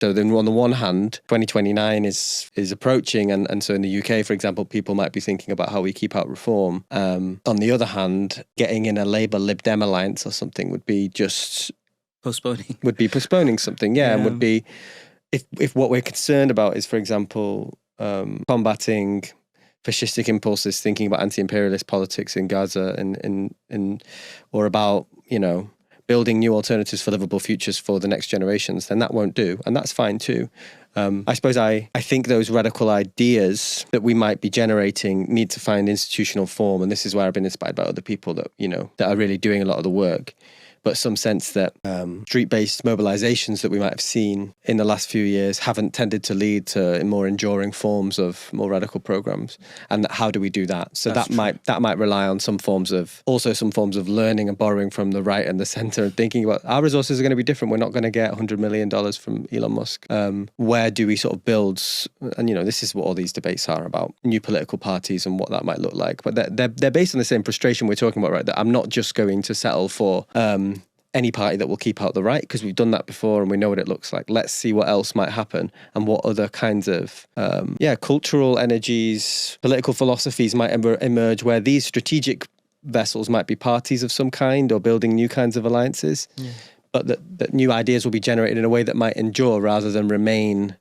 So then on the one hand, 2029 is approaching. And so in the UK, for example, people might be thinking about how we keep out reform. On the other hand, getting in a Labour Lib Dem alliance or something would be just... postponing something, and would be... If what we're concerned about is, for example, combating fascistic impulses, thinking about anti-imperialist politics in Gaza or about, building new alternatives for livable futures for the next generations, then that won't do. And that's fine too. I suppose I think those radical ideas that we might be generating need to find institutional form. And this is where I've been inspired by other people that, that are really doing a lot of the work. But some sense that street-based mobilizations that we might have seen in the last few years haven't tended to lead to more enduring forms of more radical programs. And how do we do that? So that might rely on some forms of learning and borrowing from the right and the center and thinking about our resources are going to be different. We're not going to get $100 million from Elon Musk. Where do we sort of build? And this is what all these debates are about: new political parties and what that might look like. But they're based on the same frustration we're talking about, right? That I'm not just going to settle for any party that will keep out the right, because we've done that before and we know what it looks like. Let's see what else might happen and what other kinds of cultural energies, political philosophies might emerge where these strategic vessels might be parties of some kind or building new kinds of alliances. But that new ideas will be generated in a way that might endure rather than remain